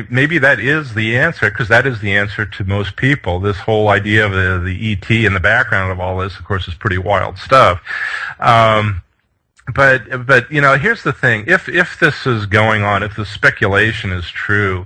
Maybe that is the answer, because that is the answer to most people. This whole idea of the ET in the background of all this, of course, is pretty wild stuff. But here's the thing. If this is going on, if the speculation is true,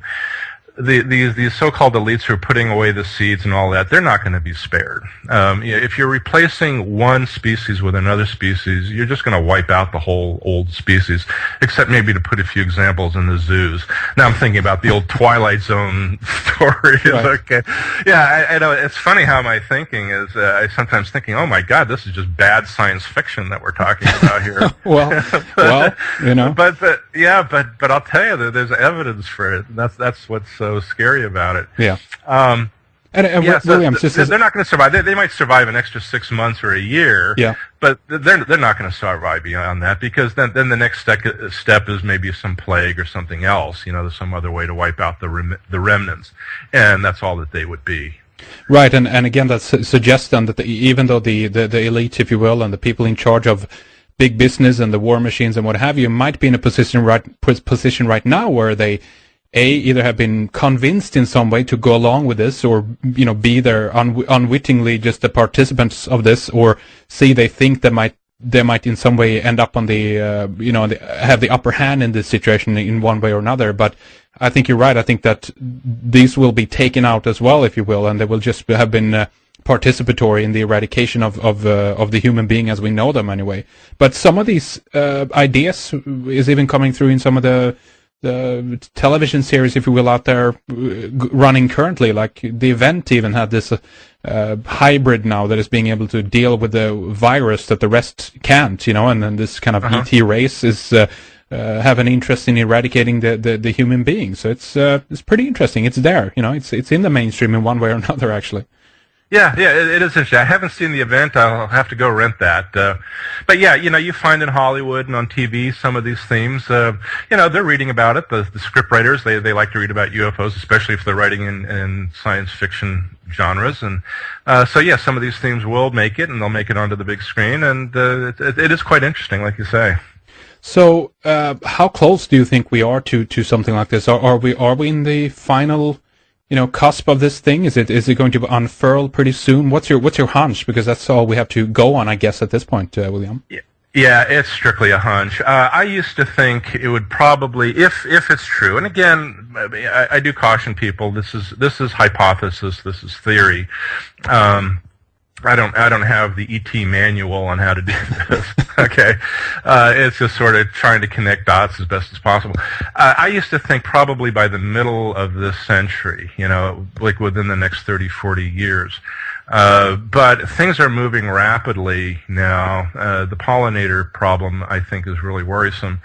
these so-called elites who are putting away the seeds and all that, they're not going to be spared. If you're replacing one species with another species, you're just going to wipe out the whole old species, except maybe to put a few examples in the zoos. Now I'm thinking about the old Twilight Zone stories. Right. Okay, yeah, I know. It's funny how my thinking is. I sometimes thinking, oh my God, this is just bad science fiction that we're talking about here. well, you know. But I'll tell you that there's evidence for it. That's what's so scary about it. Yeah. William, they're not going to survive. They might survive an extra 6 months or a year. Yeah. But they're not going to survive beyond that, because then the next step is maybe some plague or something else. There's some other way to wipe out the remnants, and that's all that they would be. Right, and again, that suggests then that even though the elite, if you will, and the people in charge of big business and the war machines and what have you might be in a position right now where they either have been convinced in some way to go along with this, or be there unwittingly just the participants of this, or they think they might in some way end up on the have the upper hand in this situation in one way or another. But I think you're right. I think that these will be taken out as well, if you will, and they will just have been participatory in the eradication of the human being as we know them anyway. But some of these ideas is even coming through in some of the television series, if you will, out there running currently. Like The Event even had this hybrid now that is being able to deal with the virus that the rest can't, and then this kind of ET race is have an interest in eradicating the human being. So it's pretty interesting. It's there, it's in the mainstream in one way or another, actually. Yeah, it is interesting. I haven't seen The Event. I'll have to go rent that. But yeah, you find in Hollywood and on TV some of these themes. They're reading about it. The script writers, they like to read about UFOs, especially if they're writing in science fiction genres. And so yeah, some of these themes will make it, and they'll make it onto the big screen. And it is quite interesting, like you say. So how close do you think we are to something like this? Are we in the final cusp of this thing? Is it going to unfurl pretty soon? What's your hunch? Because that's all we have to go on, I guess, at this point, William. Yeah, it's strictly a hunch. I used to think it would probably, if it's true, and again, I do caution people. This is hypothesis. This is theory. I don't have the ET manual on how to do this. Okay, it's just sort of trying to connect dots as best as possible. I used to think probably by the middle of this century, like within the next 30, 40 years. But things are moving rapidly now. The pollinator problem, I think, is really worrisome.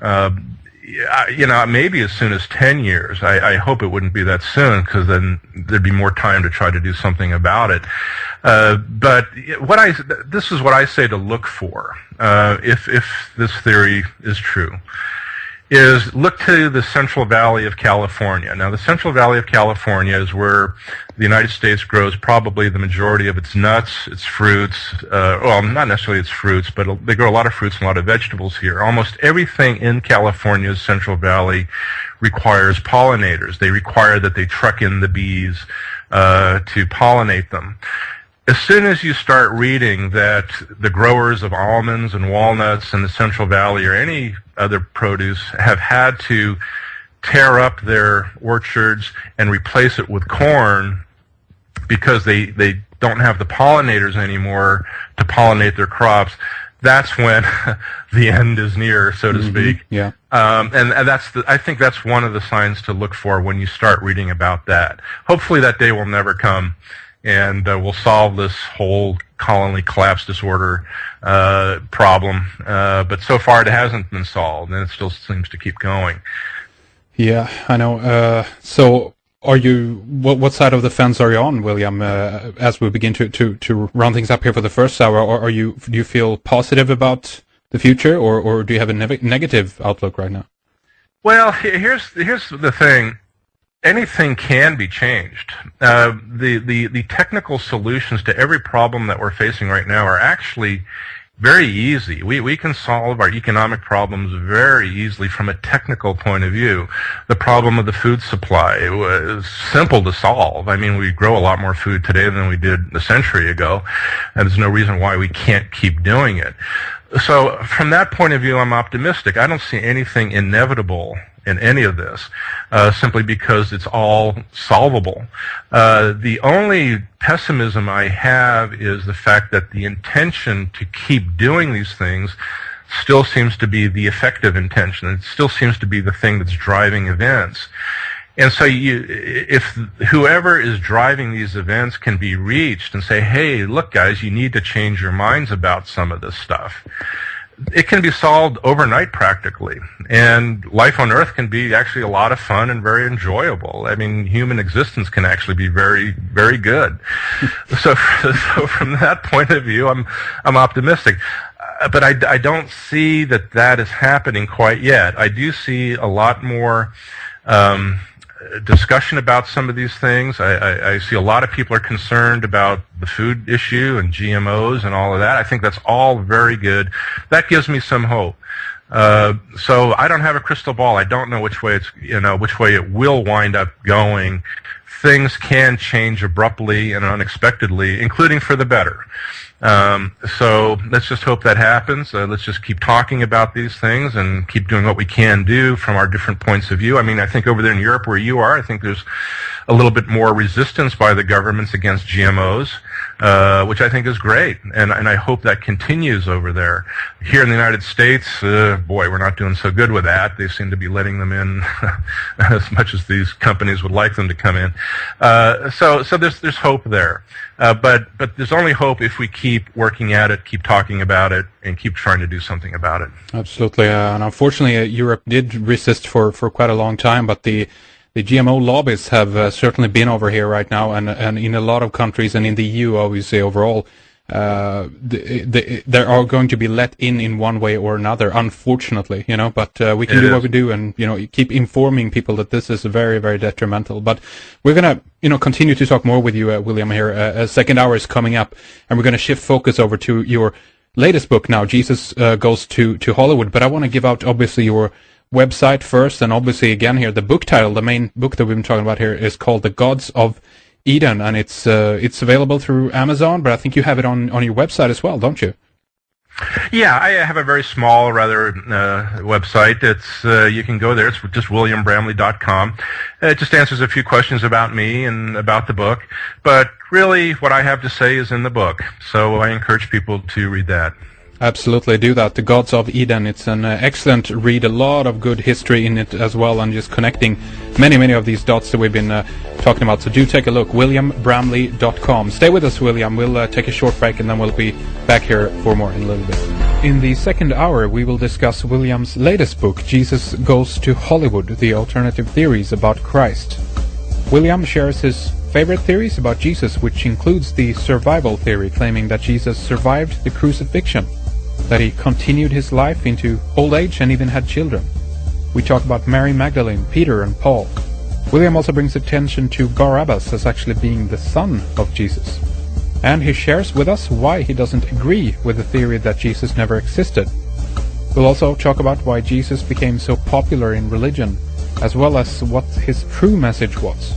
Maybe as soon as 10 years. I hope it wouldn't be that soon, because then there'd be more time to try to do something about it. But this is what I say to look for, if this theory is true, is look to the Central Valley of California. Now, the Central Valley of California is where the United States grows probably the majority of its nuts, its fruits, well, not necessarily its fruits, but they grow a lot of fruits and a lot of vegetables here. Almost everything in California's Central Valley requires pollinators. They require that they truck in the bees to pollinate them. As soon as you start reading that the growers of almonds and walnuts in the Central Valley or any other produce have had to tear up their orchards and replace it with corn because they don't have the pollinators anymore to pollinate their crops, that's when the end is near, so to speak. Yeah. And I think that's one of the signs to look for when you start reading about that. Hopefully that day will never come, and we'll solve this whole colony collapse disorder problem. But so far it hasn't been solved, and it still seems to keep going. Yeah, I know. So are you, what side of the fence are you on, William, as we begin to round things up here for the first hour? Or do you feel positive about the future, or do you have a negative outlook right now? Well, here's the thing. Anything can be changed. The technical solutions to every problem that we're facing right now are actually very easy. We can solve our economic problems very easily from a technical point of view. The problem of the food supply was simple to solve. I mean, we grow a lot more food today than we did a century ago, and there's no reason why we can't keep doing it. So from that point of view, I'm optimistic. I don't see anything inevitable in any of this, simply because it's all solvable. The only pessimism I have is the fact that the intention to keep doing these things still seems to be the effective intention. It still seems to be the thing that's driving events. And so if whoever is driving these events can be reached and say, hey, look, guys, you need to change your minds about some of this stuff, it can be solved overnight practically. And life on Earth can be actually a lot of fun and very enjoyable. I mean, human existence can actually be very, very good. So from that point of view, I'm optimistic. But I don't see that is happening quite yet. I do see a lot more discussion about some of these things. I see a lot of people are concerned about the food issue and GMOs and all of that. I think that's all very good. That gives me some hope. So I don't have a crystal ball. I don't know which way it will wind up going. Things can change abruptly and unexpectedly, including for the better. So let's just hope that happens. Let's just keep talking about these things and keep doing what we can do from our different points of view. I mean, I think over there in Europe where you are, I think there's a little bit more resistance by the governments against GMOs, which I think is great. And I hope that continues over there. Here in the United States, boy, we're not doing so good with that. They seem to be letting them in as much as these companies would like them to come in. So there's hope there. But there's only hope if we keep working at it, keep talking about it, and keep trying to do something about it. Absolutely. And unfortunately, Europe did resist for quite a long time, but the GMO lobbies have certainly been over here right now, and in a lot of countries, and in the EU, obviously, overall, they are going to be let in one way or another, unfortunately, but we can do what we do and, keep informing people that this is very, very detrimental. But we're going to, continue to talk more with you, William, here. A second hour is coming up, and we're going to shift focus over to your latest book now, Jesus Goes to Hollywood. But I want to give out, obviously, your website first, and obviously, again, here, the book title, the main book that we've been talking about here is called The Gods of Eden, and it's available through Amazon, but I think you have it on your website as well, don't you? Yeah, I have a very small, rather, website. It's you can go there. It's just williambramley.com. It just answers a few questions about me and about the book, but really what I have to say is in the book, so I encourage people to read that. Absolutely, do that. The Gods of Eden. It's an excellent read. A lot of good history in it as well, and just connecting many of these dots that we've been talking about. So do take a look. WilliamBramley.com. Stay with us, William. We'll take a short break, and then we'll be back here for more in a little bit. In the second hour, we will discuss William's latest book, Jesus Goes to Hollywood, The Alternative Theories About Christ. William shares his favorite theories about Jesus, which includes the survival theory, claiming that Jesus survived the crucifixion, that he continued his life into old age and even had children. We talk about Mary Magdalene, Peter, and Paul. William also brings attention to Barabbas as actually being the son of Jesus. And he shares with us why he doesn't agree with the theory that Jesus never existed. We'll also talk about why Jesus became so popular in religion, as well as what his true message was.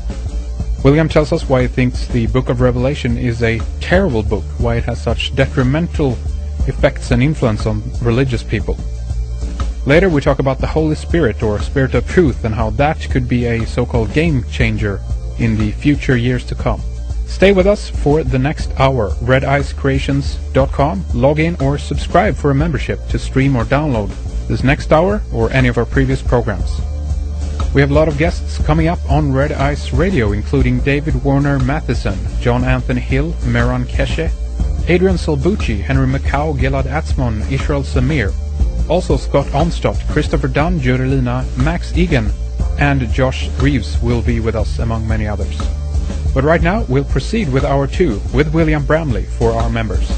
William tells us why he thinks the Book of Revelation is a terrible book, why it has such detrimental effects and influence on religious people. Later we talk about the Holy Spirit, or Spirit of Truth, and how that could be a so-called game changer in the future years to come. Stay with us for the next hour. redicecreations.com. Log in or subscribe for a membership to stream or download this next hour or any of our previous programs. We have a lot of guests coming up on Red Ice Radio, including David Warner Matheson, John Anthony Hill, Meron Keshe, Adrian Solbucci, Henry Macau, Gilad Atzmon, Israel Samir, also Scott Onstott, Christopher Dunn, Jurelina, Max Egan, and Josh Reeves will be with us, among many others. But right now, we'll proceed with Hour 2 with William Bramley for our members.